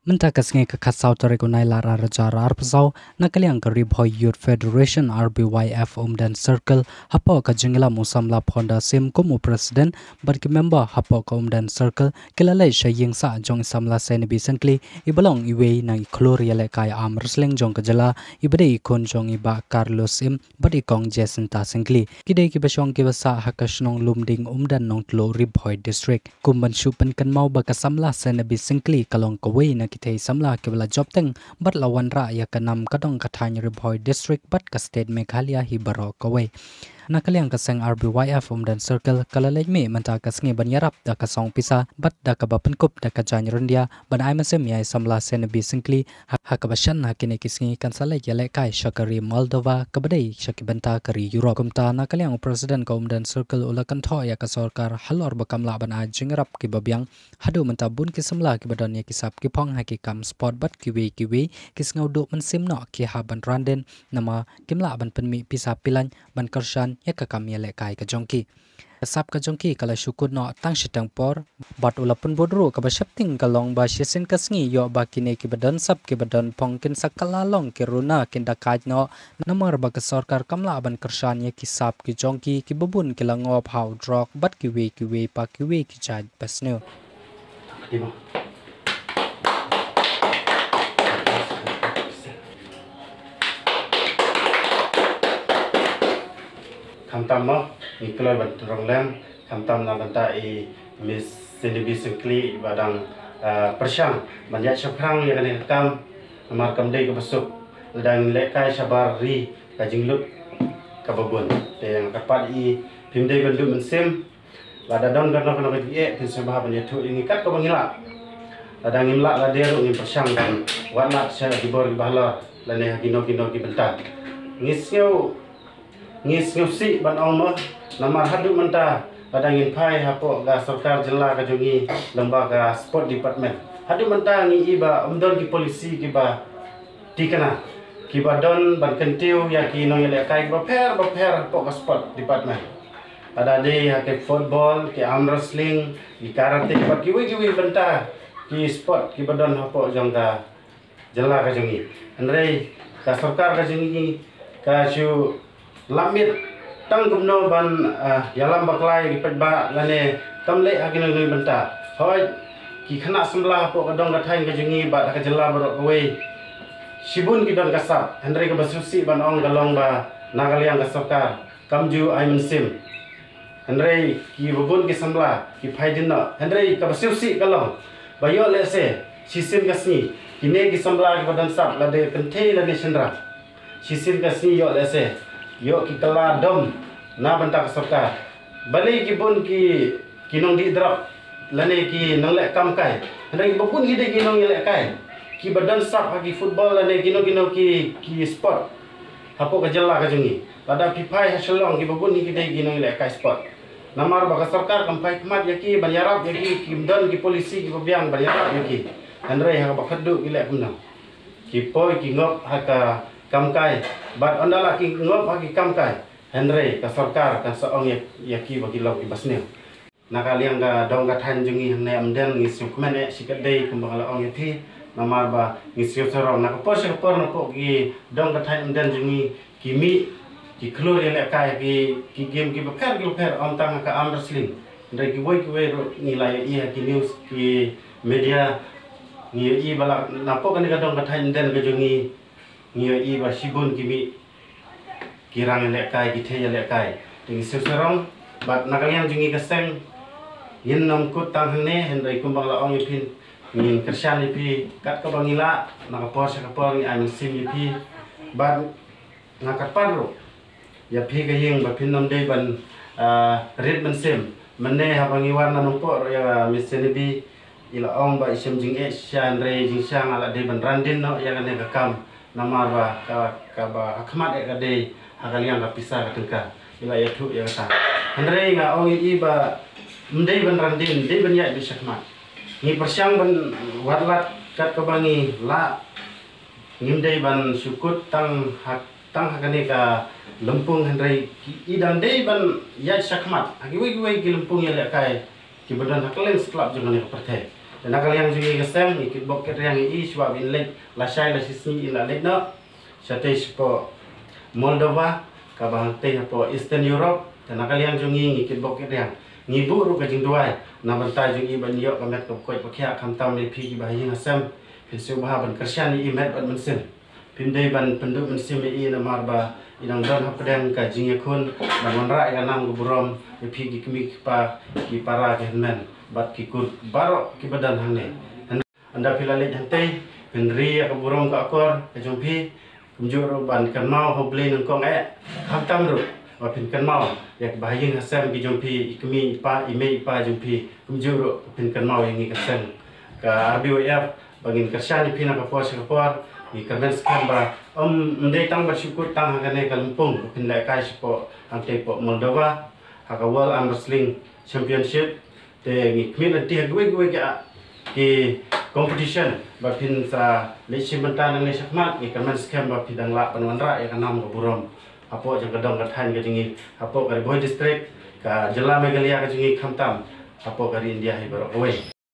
Menta kasngi ka khasau tare ko nai lara raja rar pasau nakaliang ka Ribhoi Youth Federation RBYF Umdan Circle hapo ka jingla musamla phonda sim kumu president but ki member hapo ka Umdan Circle kilalai shaying sa jong samla senabi sangkli ibalong iwe na ikhlor yale kai am wrestling jong ka jala ibade ikon jong iba Carlos im but ikong Jacinta sangkli kidai ki basong ki basa hakasnong lumding Umdan nong tlo Ribhoi district kumban shupan kan mau ba ka samla senabi sangkli kalong ka we na thei samla kebala job teng bat lawan ra ya kanam kadong kathany Ribhoi district bat ka state Meghalaya hi baro kawai nakaliang kaseng RBYF Umdan Circle kalalej me manta kasngi banyarap da kasong pisa bat da kabapan kup da kajany rundia ban ay masem yai samla senabi singkli hakabashan hakine kisngi kansala yale kai shakari Moldova kabadai shakibanta kari Europe kumta nakaliang president ka Umdan Circle ulakan tho ya ka sarkar halor bakamla ban ay jingrap ki babyang hadu manta bun ki samla ki badon ya kisap ki phong haki kam spot bat kiwi kisngau do man simno ki haban randen nama kimla ban penmi pisa pilan ban karshan ya kakam yale kai ka jongki sap ka jongki kala syukur no tang sitang por bat ulapun bodro ka basapting kalong ba shesin kasngi yo ba kine ki badan sap ki badan pongkin sakalalong ki runa kinda kaj no namar ba ka sarkar kamla ban karshan ya ki sap ki jongki ki babun ki langop how drok bat ki we pa ki we ki chaj pasno Kamtam mo ikloi bat ronglem kamtam na banta I Miss Senabi Singkli badang persyang banyak syukrang yang kena kam amar kamdai ke besuk ledang lekai sabar ri kajinglut kababun yang kapat I pimdai bandu mensim lada don karena kena ke pin sebab banyak tu ingikat ko bangila ladang imla lader ngin persyang dan warna saya dibor bahala lane gino ki bentar ngis si ban ong namar hadu menta padangin pai hapo ga sarkar jela ka jongi lembaga sport department hadu menta ngi iba umdon ki polisi ki ba tikana ki ba don ban kentiu ya ki nong le kai ba per hapo ga sport department ada de ha ke football ki arm wrestling ki karate ba ki wi benta ki sport ki ba don hapo jong ga jela ka jongi andre ka sarkar ka jongi ka chu lamit tang gumno ban yalam baklai ki pedba lane kamle agino ngi benta hoi ki khana samla po kadong kathai ka jingi ba ka jela borok kowe sibun ki don kasap hendre ka basusi ban ong galong ba nagaliang ka sarkar kamju ai mensim hendre ki bubun ki samla ki phaidin no hendre ka basusi galong bayo le se sisim kasni kine ki samla ki badan sap lade kenthe lade sendra sisim kasni yo le se yo ki kala dom na banta ka sarkar bali ki bun ki kinong di drop lane ki nang le kam kai ndai bapun hide ki nong le kai ki badan sap ki football lane ki ki sport hapo ka jella ka jungi pada pipai haselong ki bapun hide ki nong le kai sport namar ba ka sarkar kampai kmat yaki banyarap yaki kimdon ki polisi ki babyang banyarap yaki andrai ha ba khaddu ki le kunna ki poi ki ngop ha ka kamkai bat ondala ki ngop haki kamkai Henry ka sarkar ka saong yaki bagi log ibasne nakaliang ga dong ka than jungi ne amden ngi sukmen e sikadei kumbangala ong yathi namar ba ngi siosaro na ko por na ko ki dong ka than amden jungi kimi ki klor ele kai ki game ki per om tang ka am wrestling ndai ki woi ro ngi la i ki news ki media ngi bala na po ka ni ka dong ka than amden ga jungi ngiyo iba sibun kimi kirang lekai githe lekai ting seserong bat nakalian jungi kaseng yin nam kut tang hne hendai kumbang la ong ipin ngin kershan ipi kat ka bangila nakapor sa kapor ngi ang sim ipi bat nakapar ro ya phi ga yeng ba pin nam dei ban red man sim mane ha bangi warna numpo ya misenebi ila ong ba isim jing e shan re jing sang ala de ban randin no ya ne ka kam namar ba ka ba khmat e kade hakaliang ka pisah ka tengka ila ya thu ya ta andre nga ong I ba mdei ban randin de ban ya bi sakmat ni persyang ban warlat kat ka bangi la ngimdei ban sukut tang hakane ka lempung andre I dan de ban ya sakmat hagi wi ki lempung ya le kai ki badan haklen seklap jangan ka perthe dan kalian juga kesem ikut boket yang ini sebab inlet lasai la sisni ila let no sate spo Moldova ka bahang teh po Eastern Europe dan kalian juga ikut boket yang ngibu ru ka jing duai na bantai juga ban yok kamet ko koi pakya kam tam le pi ki bahi ngasem pinsu bah ban kersian i met ban mensim pindai ban penduk mensim i na marba inang don hapdeng ka jing yakun ban monra ya nam guburom le pi ki kmi pa ki para ke men bat ki kut barok ki badan hangne anda pilale jantai penri ka burom ka akor ka jompi kumjur ban kan mau hoble nang kong kam tam ru và pin cần mau yak bahayeng hasam ki jompi ikmi pa ime pa jompi kumjuro pin kan mau yang ikasen ka RBWF bangin kersan pina ka pos ka por i kamen skam ba ndai tang bersyukur tang hakane kalumpung pin lai kai sipo ante po Moldova haka World Arm Wrestling Championship te ngikmi nanti hagwe ka ki competition ba pin sa lechi mentan nang lesakmat i kamen skam ba pidang la panwanra ya kanam ka burom apo jang kadang kathan ka jingi apo kari Boy district ka Jela Meghalaya ka jingi Khamtam apo kari India hi barok away